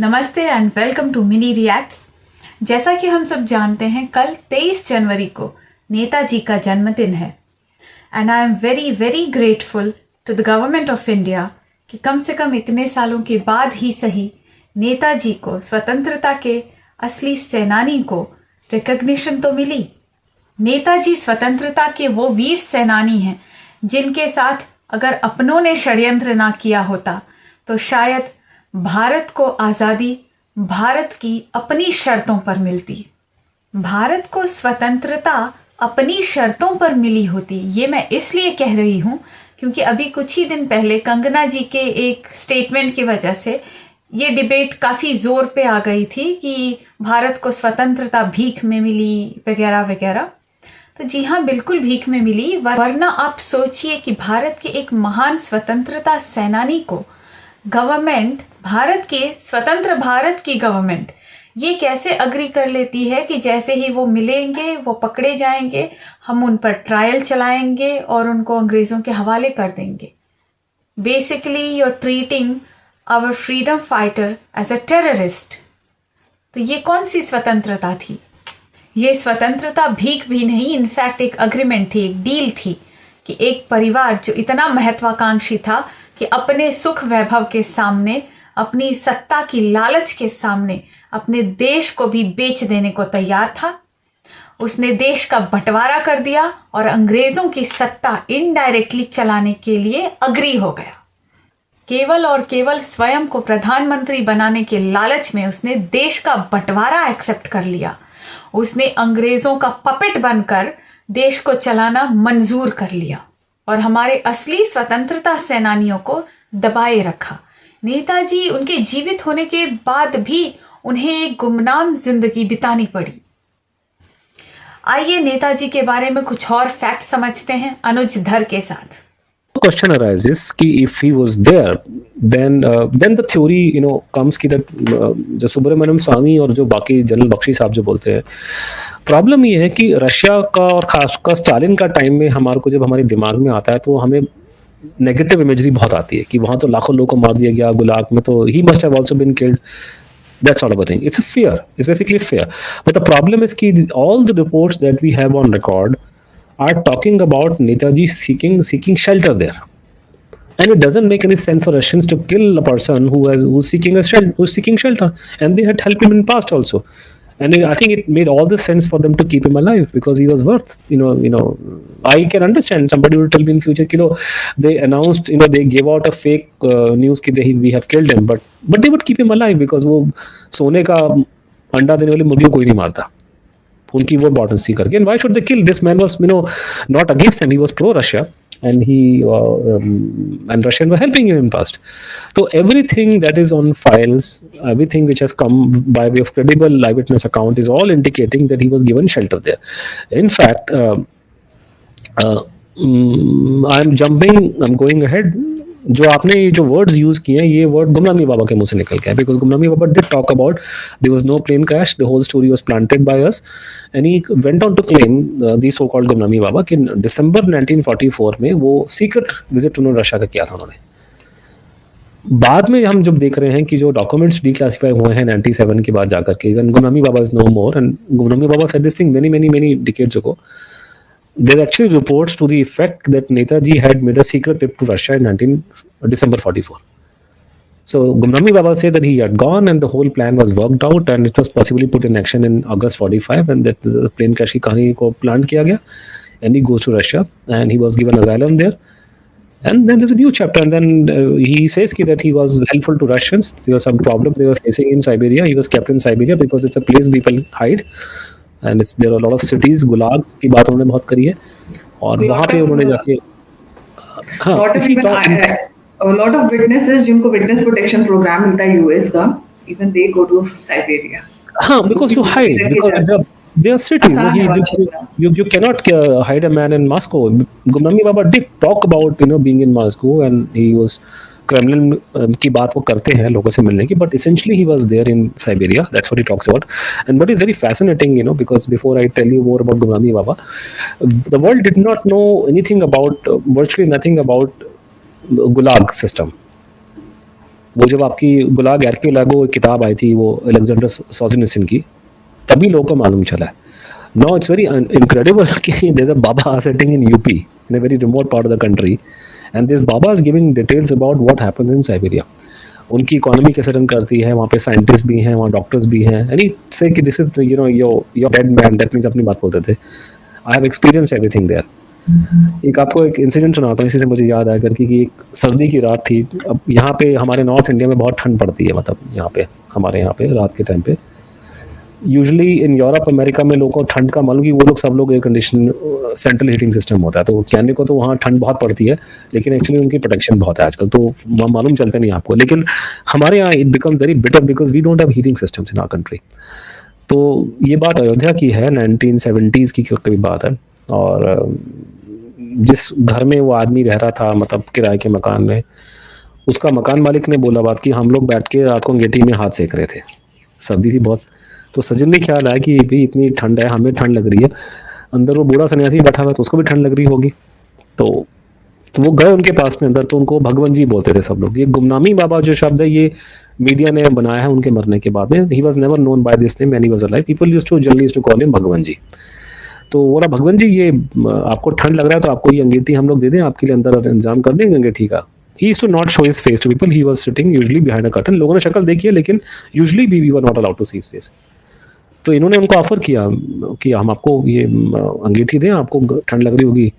नमस्ते and welcome to mini reacts. जैसा कि हम सब जानते हैं, कल 23 जनवरी को नेताजी का जन्मदिन है and I am very very grateful to the government of India कि कम से कम इतने सालों के बाद ही सही नेताजी को, स्वतंत्रता के असली सेनानी को रिकग्निशन तो मिली। नेताजी स्वतंत्रता के वो वीर सेनानी हैं जिनके साथ अगर अपनों ने षड्यंत्र ना किया होता तो शायद भारत को आज़ादी भारत की अपनी शर्तों पर मिलती। भारत को स्वतंत्रता अपनी शर्तों पर मिली होती। ये मैं इसलिए कह रही हूँ क्योंकि अभी कुछ ही दिन पहले कंगना जी के एक स्टेटमेंट की वजह से ये डिबेट काफ़ी ज़ोर पे आ गई थी कि भारत को स्वतंत्रता भीख में मिली वगैरह वगैरह। तो जी हाँ, बिल्कुल भीख में मिली, वरना आप सोचिए कि भारत के एक महान स्वतंत्रता सेनानी को गवर्नमेंट, भारत के स्वतंत्र भारत की गवर्नमेंट ये कैसे अग्री कर लेती है कि जैसे ही वो मिलेंगे, वो पकड़े जाएंगे, हम उन पर ट्रायल चलाएंगे और उनको अंग्रेजों के हवाले कर देंगे। Basically you are treating our freedom fighter as a terrorist. तो ये कौन सी स्वतंत्रता थी? ये स्वतंत्रता भीख भी नहीं, इनफैक्ट एक अग्रीमेंट थी, एक डील थी कि एक परिवार जो इतना महत्वाकांक्षी था कि अपने सुख वैभव के सामने, अपनी सत्ता की लालच के सामने अपने देश को भी बेच देने को तैयार था, उसने देश का बंटवारा कर दिया और अंग्रेजों की सत्ता इनडायरेक्टली चलाने के लिए अग्री हो गया। केवल और केवल स्वयं को प्रधानमंत्री बनाने के लालच में उसने देश का बंटवारा एक्सेप्ट कर लिया। उसने अंग्रेजों का पपेट बनकर देश को चलाना मंजूर कर लिया और हमारे असली स्वतंत्रता सेनानियों को दबाए रखा। नेताजी, उनके जीवित होने के बाद भी उन्हें एक गुमनाम जिंदगी बितानी पड़ी। आइए नेताजी के बारे में कुछ और फैक्ट समझते हैं अनुज धर के साथ। Question arises कि if he was there, then the theory comes कि that जो सुब्रमण्यम स्वामी और जो बाकी जनरल बख्शी साहब जो बोलते हैं, प्रॉब्लम ये है कि रशिया का और खासकर स्टालिन का टाइम में हमारे को जब हमारे दिमाग में आता है तो हमें नेगेटिव इमेजरी बहुत आती है कि वहाँ तो लाखों लोगों को मार दिया गया, गुलाग में तो he must have also been killed. That's all about thing. It's a fear. It's basically fear. But the problem is कि all the reports that we have on record are talking about Netaji seeking shelter there, and it doesn't make any sense for Russians to kill a person who's seeking shelter, and they had helped him in past also. And I think it made all the sense for them to keep him alive because he was worth. I can understand somebody will tell me in future, they announced, they gave out a fake news कि we have killed him, but they would keep him alive because वो सोने का अंडा देने वाली मुर्गी को कोई नहीं मारता, उनकी वो इम्पोर्टेंस थी करके। And why should they kill? This man was not against them, he was pro Russia, and and Russians were helping him in past. So everything that is on files, everything which has come by way of credible eyewitness account is all indicating that he was given shelter there. In fact, I'm going ahead. जो आपने जो words use किए हैं, ये word Gumnami Baba के मुंह से निकल के है, because Gumnami Baba did talk about there was no plane crash, the whole story was planted by us, and he went on to claim the so called Gumnami Baba कि दिसंबर 1944 में वो सीक्रेट विजिट उन्होंने रशिया का किया था उन्होंने। बाद में हम जब देख रहे हैं कि जो डॉक्यूमेंट्स डिक्लासिफाई हुए हैं 97 के बाद जाकर के, even Gumnami Baba is no more, and Gumnami Baba said this thing many decades ago. There are actually reports to the effect that Netaji had made a secret trip to Russia in December 44. So Gumnami Baba said that he had gone and the whole plan was worked out and it was possibly put in action in August 45, and that the plane crash की कहानी को plan किया गया, and he goes to Russia and he was given asylum there. And then there's a new chapter, and then he says that he was helpful to Russians. There was some problem they were facing in Siberia. He was kept in Siberia because it's a place people hide. And there are a lot of cities, gulags की बात उन्होंने बहुत करी है, और वहाँ पे उन्होंने जाके a lot of witnesses जिनको witness protection program मिलता है US का, even they go to Siberia. हाँ, because to hide, because there are cities. You cannot hide a man in Moscow. Gumnami Baba did talk about being in Moscow, and he was Kremlin की बात वो करते हैं लोगों से मिलने की, but essentially he was there in Siberia. That's what he talks about. And what is very fascinating, because before I tell you more about Gumnami Baba, the world did not know anything about, virtually nothing about Gulag system. वो जब आपकी गुलाग आर्कियोलॉगो एक किताब आई थी वो Alexander सोल्जेनिसिन की, तभी लोगों को मालूम चला है. Now it's very incredible कि there's a Baba sitting in UP in a very remote part of the country, and this Baba is giving details about what happens in Siberia. उनकी इकोनॉमी कैसे रन करती है, वहाँ पे scientist भी हैं, वहाँ डॉक्टर्स भी हैं, एंड ही से कि this is you know your dead man, that means अपनी बात बोलते थे. I have experienced everything there. एक आपको एक इंसिडेंट सुनाता हूँ, इसी से मुझे याद आया करके कि एक सर्दी की रात थी. अब यहाँ पे हमारे नॉर्थ इंडिया में बहुत ठंड पड़ती है, मतलब यहाँ पे हमारे यहाँ पे रात के टाइम पे. यूजुअली इन यूरोप अमेरिका में लोगों को ठंड का मालूम कि वो लोग सब लोग air condition central heating system होता है, तो कहने को तो वहाँ ठंड बहुत पड़ती है, लेकिन एक्चुअली उनकी प्रोटेक्शन बहुत है आजकल, तो मालूम चलता नहीं आपको. लेकिन हमारे यहाँ it become very bitter because we don't have heating systems in our country. तो ये बात अयोध्या की है, 1970s की कभी बात है. और जिस घर में वो आदमी रह रहा था, मतलब किराए के मकान में, उसका मकान मालिक ने बोला बात कि हम लोग बैठ के रात को अंगीठी में हाथ सेक रहे थे, सर्दी थी बहुत. तो सजन ने ख्याल आया कि भाई इतनी ठंड है, हमें ठंड लग रही है, अंदर वो बूढ़ा सन्यासी बैठा हुआ है तो उसको भी ठंड लग रही होगी. तो वो गए उनके पास में अंदर, तो उनको भगवान जी बोलते थे सब लोग. ये गुमनामी बाबा जो शब्द है ये मीडिया ने बनाया है उनके मरने के बाद में. He was never known by this name when he was alive. People used to generally used to call him Bhagwan ji. तो बोला भगवान जी ये आपको ठंड लग रहा है तो आपको ये अंगीठी हम लोग दे दें, आपके लिए अंदर इंतजाम कर देंगे अंगीठी का. He used to not show his face to people. He was sitting usually behind a curtain. लोगों ने शक्ल देखी है, लेकिन usually we were not allowed to see his face. तो इन्होंने उनको ऑफर किया कि हम आपको ये अंगीठी दें, आपको ठंड लग रही होगी.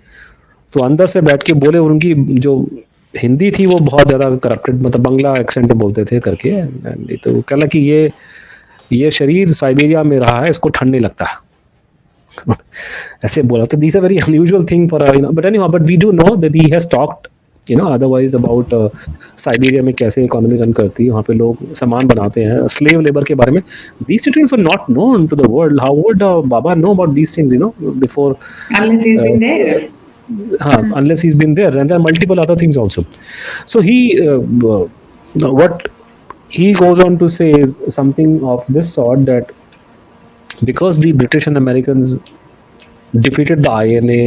तो अंदर से बैठ के बोले, और उनकी जो हिंदी थी वो बहुत ज़्यादा करप्टेड, मतलब बंगला एक्सेंट में बोलते थे करके. तो कहला कि ये शरीर साइबेरिया में रहा है, इसको ठंड नहीं लगता. ऐसे बोला. तो this a very unusual thing for but anyhow, but we do know that he has talked otherwise about Siberia में कैसे इकोनॉमी रन करती है, वहाँ पे लोग सामान बनाते हैं, स्लेव लेबर के बारे में. These details were not known to the world. How would Baba know about these things before? Unless he's been there. Unless he's been there, and there are multiple other things also. So what he goes on to say is something of this sort, that because the British and Americans defeated the INA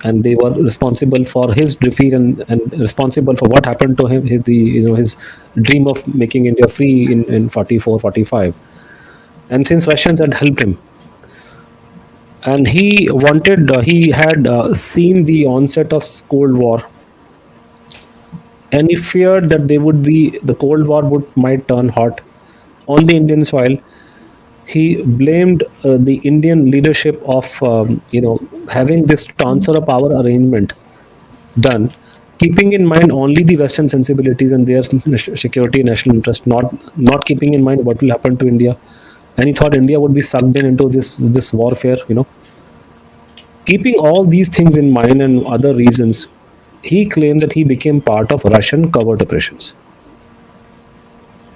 and they were responsible for his defeat and responsible for what happened to him, his dream of making India free in 44-45. And since Russians had helped him, and he had seen the onset of Cold War, and he feared that the Cold War might turn hot on the Indian soil. He blamed the Indian leadership of having this transfer of power arrangement done, keeping in mind only the Western sensibilities and their security and national interest, not keeping in mind what will happen to India. And he thought India would be sucked into this warfare. Keeping all these things in mind and other reasons, he claimed that he became part of Russian covert operations.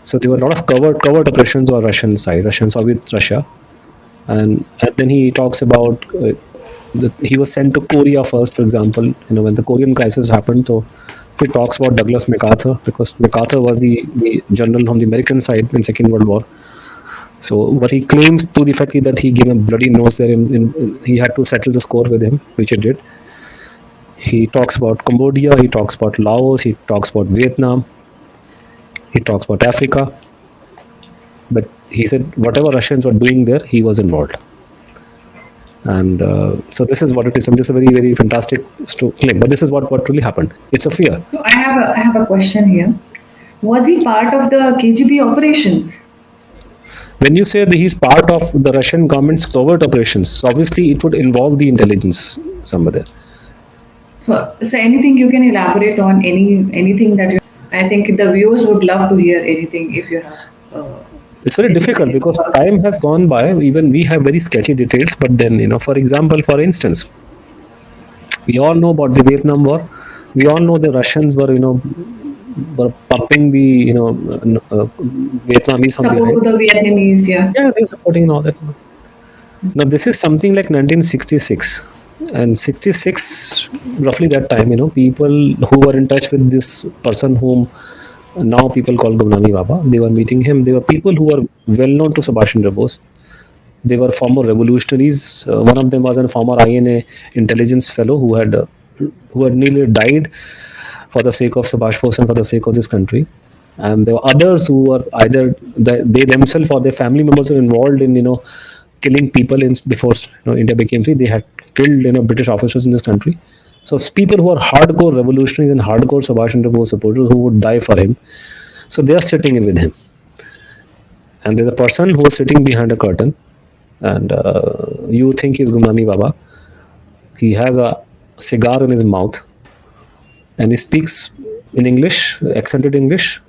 So there were a lot of covert operations on Russian side, Russian Soviet Russia, and then he talks about he was sent to Korea first, for example. When the Korean crisis happened, so he talks about Douglas MacArthur, because MacArthur was the general from the American side in Second World War. So what he claims to the fact that he gave a bloody nose there, he had to settle the score with him, which he did. He talks about Cambodia, he talks about Laos, he talks about Vietnam. He talks about Africa, but he said whatever Russians were doing there, he was involved. And so this is what it is. And this is a very, very fantastic claim. But this is what really happened. It's a fear. So I have a question here. Was he part of the KGB operations? When you say that he's part of the Russian government's covert operations, obviously it would involve the intelligence somewhere there. So anything you can elaborate on, anything that I think the viewers would love to hear anything if you have. It's very difficult because time has gone by. Even we have very sketchy details. But then, for instance, we all know about the Vietnam War. We all know the Russians were pumping the, Vietnamese from Support behind. to the Vietnamese, yeah. Yeah, they were supporting and all that. Now, this is something like 1966. And 66, roughly that time, people who were in touch with this person whom now people call Gumnami Baba, they were meeting him. They were people who were well known to Subhash Chandra Bose. They were former revolutionaries. One of them was a former INA intelligence fellow who had nearly died for the sake of Subhash Bose and for the sake of this country. and there were others who were either they themselves or their family members were involved in killing people in before India became free. They had killed British officers in this country. So people who are hardcore revolutionaries and hardcore Subhash Chandra Bose supporters who would die for him. So they are sitting with him, and there's a person who is sitting behind a curtain, and you think he's Gumnami Baba. He has a cigar in his mouth, and he speaks in English, accented English,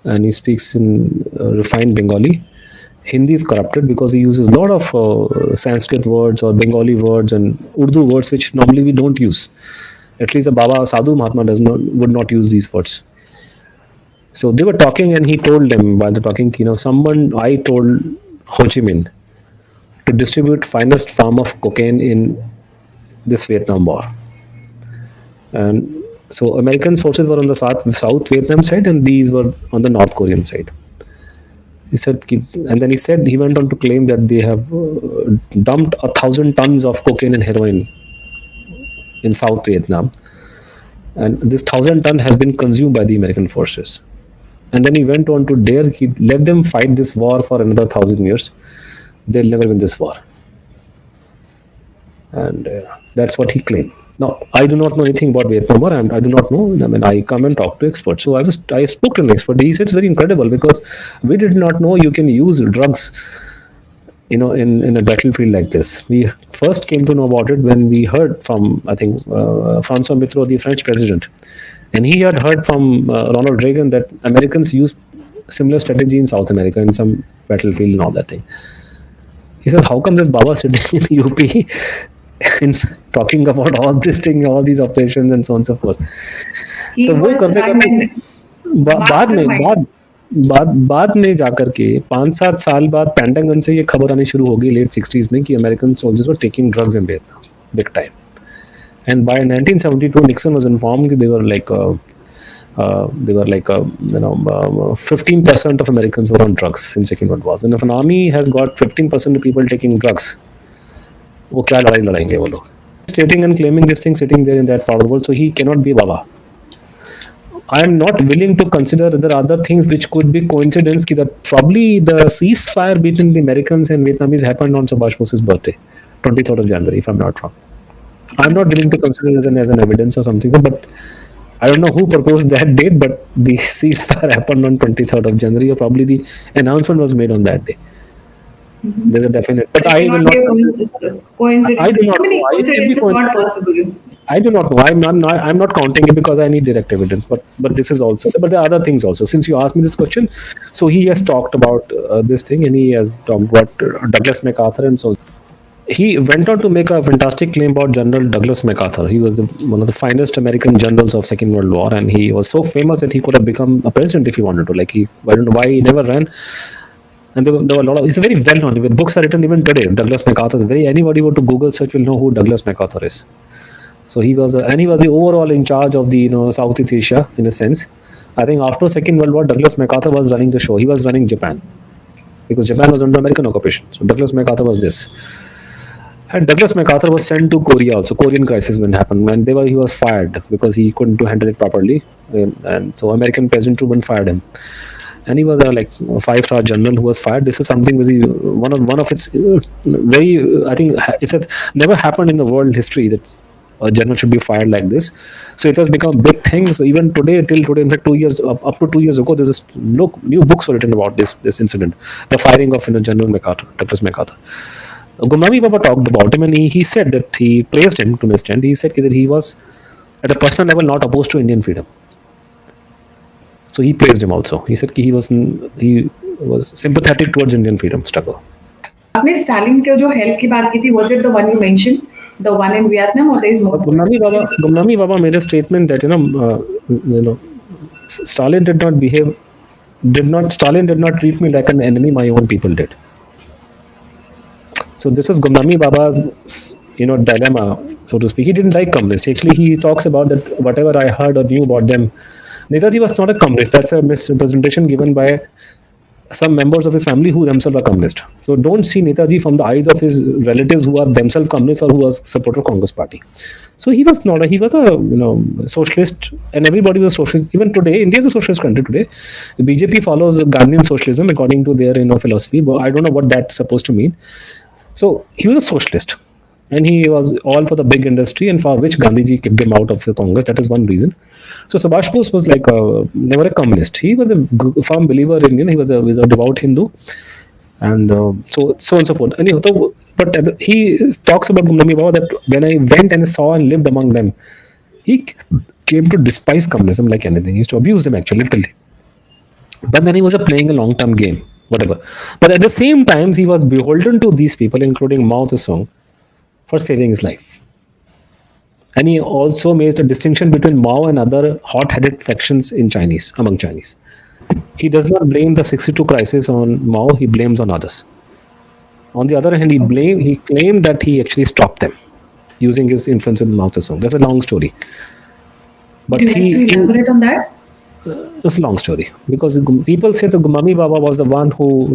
and he speaks in refined Bengali. Hindi is corrupted because he uses a lot of Sanskrit words or Bengali words and Urdu words which normally we don't use. At least a Baba Sadhu Mahatma would not use these words. So they were talking, and he told them while they're talking, I told Ho Chi Minh to distribute finest form of cocaine in this Vietnam War. And so American forces were on the South Vietnam side, and these were on the North Korean side. He said, and then he went on to claim that they have dumped 1,000 tons of cocaine and heroin in South Vietnam, and this 1,000 ton has been consumed by the American forces. And then he went on to dare, let them fight this war for another 1,000 years. They'll never win this war. And that's what he claimed. Now, I do not know anything about Vietnam War, and I do not know. I mean, I come and talk to experts. So I spoke to an expert. He said it's very incredible because we did not know you can use drugs, in a battlefield like this. We first came to know about it when we heard from, I think, François Mitterrand, the French president, and he had heard from Ronald Reagan that Americans use similar strategy in South America in some battlefield and all that thing. He said, how come this Baba sitting in UP and talking about all this thing, all these operations and so on and so forth? He तो वो was करने का बाद में जाकर के 5-7 साल बाद पेंटागन से ये खबर आनी शुरू होगी लेट 60s में कि American soldiers were taking drugs in Vietnam big time. And by 1972, Nixon was informed they were like 15% of Americans were on drugs in Second World War. And if an army has got 15% of people taking drugs, वो क्या लड़ाई लड़ाएंगे वो लोग? Stating and claiming this thing sitting there in that part of the world, so he cannot be Baba. I am not willing to consider there are other things which could be coincidence that probably the ceasefire between the Americans and Vietnamese happened on Subhash Bose's birthday, 23rd of January, if I'm not wrong. I'm not willing to consider it as an evidence or something, but I don't know who proposed that date, but the ceasefire happened on 23rd of January, or probably the announcement was made on that day. Mm-hmm. There's a definite, but I will not consider. Coincidence. I do not How many know. coincidences are not possible? I do not know. I'm not counting it because I need direct evidence. But this is also. But there are other things also. Since you asked me this question, so he has talked about this thing, and he has talked about Douglas MacArthur, and so he went on to make a fantastic claim about General Douglas MacArthur. He was one of the finest American generals of Second World War, and he was so famous that he could have become a president if he wanted to. Like I don't know why he never ran. And there were a lot of. It's very well known. Books are written even today. Douglas MacArthur is anybody who to Google search will know who Douglas MacArthur is. So he was the overall in charge of the Southeast Asia in a sense. I think after Second World War, Douglas MacArthur was running the show. He was running Japan because Japan was under American occupation. So Douglas MacArthur was this, and Douglas MacArthur was sent to Korea also. Korean crisis when happened, and he was fired because he couldn't handle it properly, and so American President Truman fired him. And he was a 5-star general who was fired. This is something was one of its very. I think it's never happened in the world history that a general should be fired like this. So it has become a big thing. So even today, till today, in fact, 2 years up to 2 years ago, there's no new books were written about this incident, the firing of General MacArthur, Douglas MacArthur. Gumnami Baba talked about him, and he said that he praised him to an extent. He said that he was at a personal level not opposed to Indian freedom. So he praised him also. He said he was sympathetic towards Indian freedom struggle. आपने Stalin के जो help की बात की थी, was it the one you mentioned, the one in Vietnam, or there is more? Gumnami Baba made a statement that Stalin did not treat me like an enemy. My own people did. So this is Gumnami Baba's dilemma, so to speak. He didn't like communists. Actually, he talks about that whatever I heard or knew about them. Netaji was not a communist. That's a misrepresentation given by some members of his family who themselves are communist. So don't see Netaji from the eyes of his relatives who are themselves communists or who are supporter of Congress party. So he was not. He was a socialist, and everybody was socialist. Even today, India is a socialist country today. The BJP follows Gandhian socialism according to their philosophy. But I don't know what that's supposed to mean. So he was a socialist, and he was all for the big industry, and for which Gandhiji kicked him out of the Congress. That is one reason. So Subhash Bose was like never a communist. He was a firm believer in, he was a devout Hindu, and so on and so forth. Anyhow, but he talks about Gumnami Baba that when I went and saw and lived among them, he came to despise communism like anything. He used to abuse them actually, literally. But then he was playing a long-term game, whatever. But at the same times, he was beholden to these people, including Mao Zedong, for saving his life. And he also makes a distinction between Mao and other hot-headed factions among Chinese. He does not blame the 62 crisis on Mao, he blames on others. On the other hand, he claimed that he actually stopped them using his influence with Mao Zedong. That's a long story. But Do you want to elaborate on that? It's a long story. Because people say that Gumami Baba was the one who,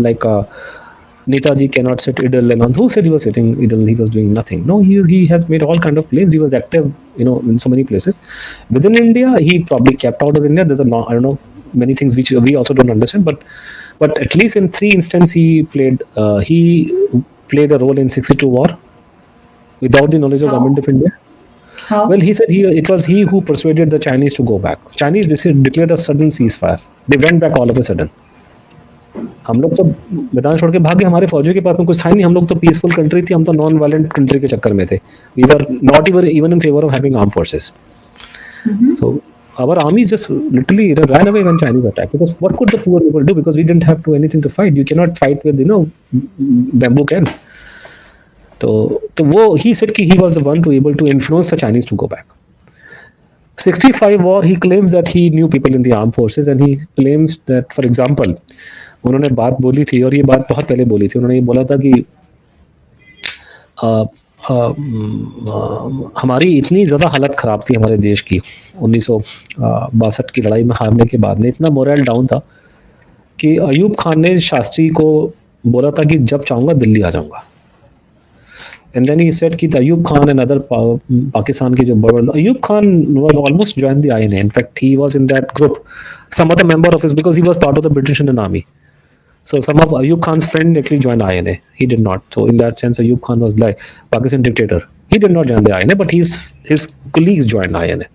Netaji cannot sit idle, and who said he was sitting idle? He was doing nothing. No, he has made all kind of claims. He was active, in so many places. Within India, he probably kept out of India. There's I don't know, many things which we also don't understand. But at least in 3 instances, he played a role in 62 war without the knowledge of How? government of India. How? Well, he said it was he who persuaded the Chinese to go back. Chinese declared a sudden ceasefire. They went back all of a sudden. हम लोग तो मैदान छोड़ के भागे, हमारे फौजियों के पास में कुछ था नहीं, हम लोग तो पीसफुल कंट्री थी, हम तो नॉन वायलेंट कंट्री के चक्कर में थे. We were not even in favour of having arm forces. So our armies just literally ran away when Chinese attacked, because what could the poor people do, because we didn't have anything to fight. You cannot fight with bamboo can. So he said he was the one to able to influence the Chinese to go back. 65 war, he claims that he knew people in the armed forces, and he claims that, for example, उन्होंने बात बोली थी, और ये बात बहुत पहले बोली थी. उन्होंने ये बोला था कि हमारी इतनी ज़्यादा हालत ख़राब थी हमारे देश की 1962 की लड़ाई में हारने के बाद में, इतना मोरल डाउन था कि अयूब खान ने शास्त्री को बोला था कि जब चाहूँगा दिल्ली आ जाऊँगा. And then he said that Ayub Khan and other Pakistan के जो Ayub Khan was almost joined the INA. In fact, he was in that group. Some other member of his, because he was part of the British Indian Army. So some of Ayub Khan's friends actually joined INA. He did not. So in that sense, Ayub Khan was like Pakistan dictator. He did not join the INA, but his colleagues joined INA.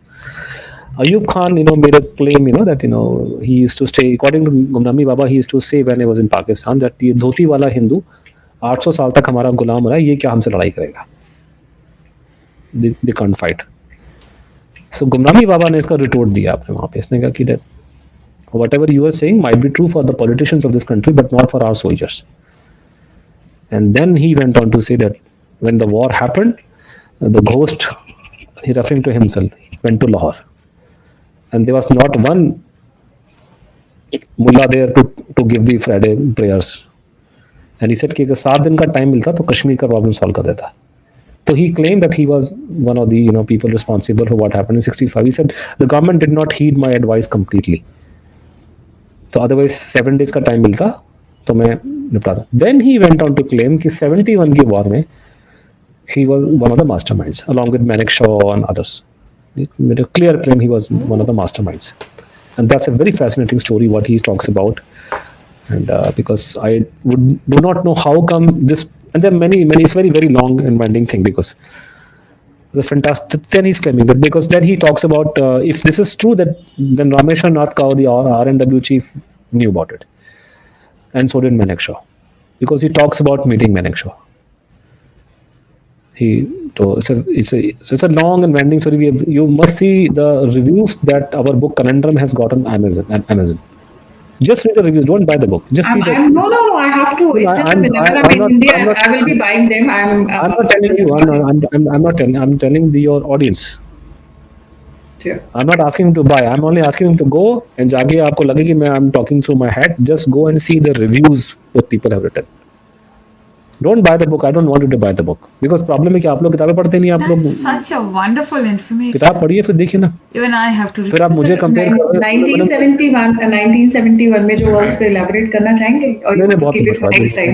Ayub Khan, made a claim, that he used to stay. According to Gumnami Baba, he used to say when he was in Pakistan that ये धोती वाला हिंदू 800 साल तक हमारा गुलाम रहा, ये क्या हमसे लड़ाई करेगा? They can't fight. So Gumnami Baba ने इसका रिटोर्ट दिया आपने वहाँ पे. इसने कहा कि that whatever you are saying might be true for the politicians of this country, but not for our soldiers. And then he went on to say that when the war happened, the ghost, he referring to himself, went to Lahore, and there was not one mullah there to give the Friday prayers. And he said कि अगर 7 दिन का time मिलता तो कश्मीर का problem solve कर देता. So he claimed that he was one of the people responsible for what happened in 65. He said the government did not heed my advice completely. So otherwise 7 days का time मिलता तो मैं निपटाता. Then he went on to claim कि 71 की war में he was one of the masterminds along with Manekshaw and others. He made a clear claim he was one of the masterminds. And that's a very fascinating story what he talks about. And because I do not know how come this, and there are many, it's very, very long and winding thing, because the fantastic, then he's claiming that, because then he talks about if this is true, that then Rameshwar Nath Kao, the RNW chief, knew about it, and so did Manekshaw, because he talks about meeting Manekshaw. It's a long and winding story. You must see the reviews that our book Conundrum has got on Amazon. Just read the reviews. Don't buy the book. Just see the. No. I have to. It's just whenever I'm in India, I will be buying them. I'm not telling you. I'm not telling. I'm telling your audience. Sure. I'm not asking him to buy. I'm only asking him to go and जाके आपको लगे कि I'm talking through my head. Just go and see the reviews what people have written. Don't buy the book, I don't want you to buy the book, because problem है कि आप लोग किताबें पढ़ते नहीं, आप लोग That's such a wonderful information. किताब पढ़िए फिर देखिए ना, Even I have to फिर आप मुझे कंपेयर कर रहे हो। 1971 में जो वर्ड्स पे elaborate करना चाहेंगे और नहीं you नहीं, बहुत keep it for next time.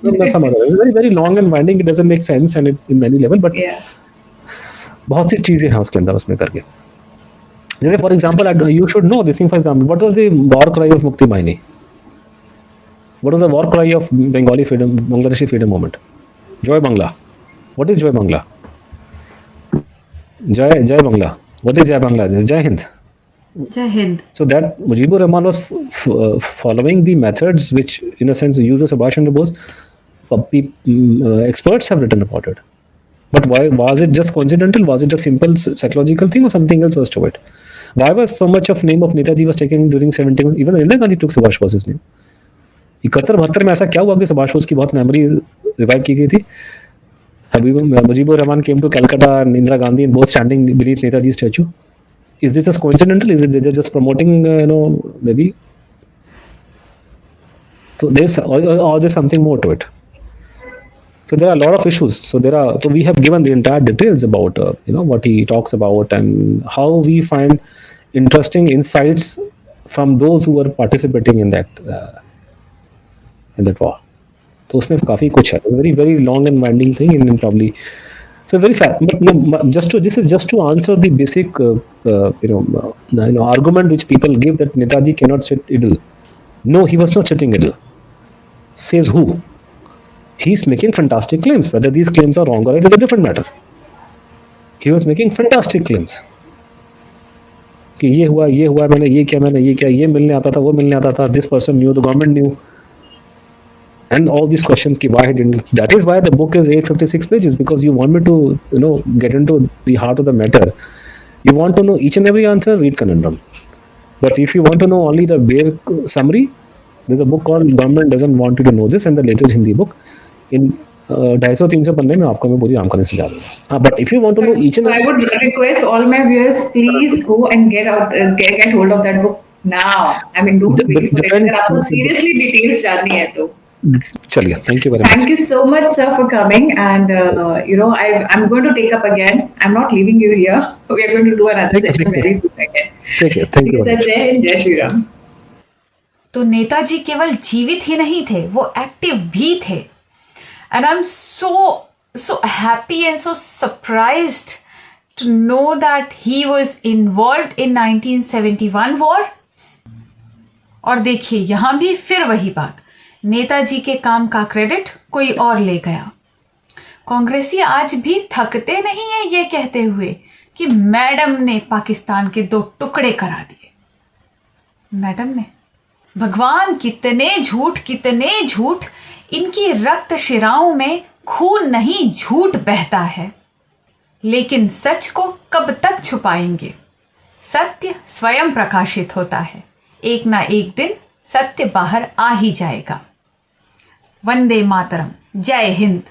Very very long and winding, it doesn't make sense and in many level, but Yeah. बहुत सी चीजें हैं उसके अंदर उसमें करके। जैसे for example you should know this thing, for example what was the war cry of Mukti Bahini, what was the war cry of Bengali freedom, Bangladeshi freedom movement? Joy Bangla. What is जय बांग्ला? जय बांग्ला। व्हाट इज जय बांग्ला? जय Hind. Jai Hind. So that Mujibur Rahman was following the methods which, in a sense, you to Subhash Chandra Bose, experts have written about it. But why was it just coincidental? Was it a simple psychological thing or something else was to it? Why was so much of name of Netaji was taken during 71? Even Indira Gandhi took Subhash Bose's name. 71-72 में ऐसा क्या हुआ कि सुभाष बोस की बहुत memory revive की गई थी? Mujibur Rahman came to Calcutta and Indira Gandhi and both standing beneath Netaji's statue. Is this just coincidental? Is it just promoting, maybe? So there's something more to it. So there are a lot of issues. So we have given the entire details about, what he talks about and how we find interesting insights from those who were participating in that war. So उसमें काफी कुछ है. It's a very very long and winding thing and probably. So very fact, but no, this is just to answer the basic, argument which people give that Netaji cannot sit idle. No, he was not sitting idle. Says who? He's making fantastic claims. Whether these claims are wrong or right is a different matter. He was making fantastic claims. कि ये हुआ, मैंने ये किया, ये मिलने आता था, वो मिलने आता था. This person knew, the government knew. And all these questions, why he didn't. That is why the book is 856 pages, because you want me to, get into the heart of the matter. You want to know each and every answer, read Conundrum. But if you want to know only the bare summary, there's a book called Government Doesn't Want You to Know This, and the latest Hindi book. In 250-300 पन्ने में आपको मैं पूरी रामकहानी समझा दूंगा. But if you want to know each and I would request all my viewers, please go and get hold of that book now. I mean, don't wait for it. अगर आपको seriously details जाननी है तो. चलिए, thank you very much. Thank you so much, sir, for coming. And I'm going to take up again. I'm not leaving you here. We are going to do another session very soon again. Thank you. Sir, Jai Hind, Jai Shri Ram. तो नेताजी केवल जीवित ही नहीं थे, वो active भी थे. And I M so happy and so surprised to know that he was involved in 1971 war. और देखिए यहां भी फिर वही बात, नेताजी के काम का क्रेडिट कोई और ले गया. कांग्रेसी आज भी थकते नहीं है ये कहते हुए कि मैडम ने पाकिस्तान के 2 टुकड़े करा दिए. मैडम ने, भगवान कितने झूठ. इनकी रक्त शिराओं में खून नहीं, झूठ बहता है. लेकिन सच को कब तक छुपाएंगे? सत्य स्वयं प्रकाशित होता है. एक ना एक दिन सत्य बाहर आ ही जाएगा. वंदे मातरम. जय हिंद.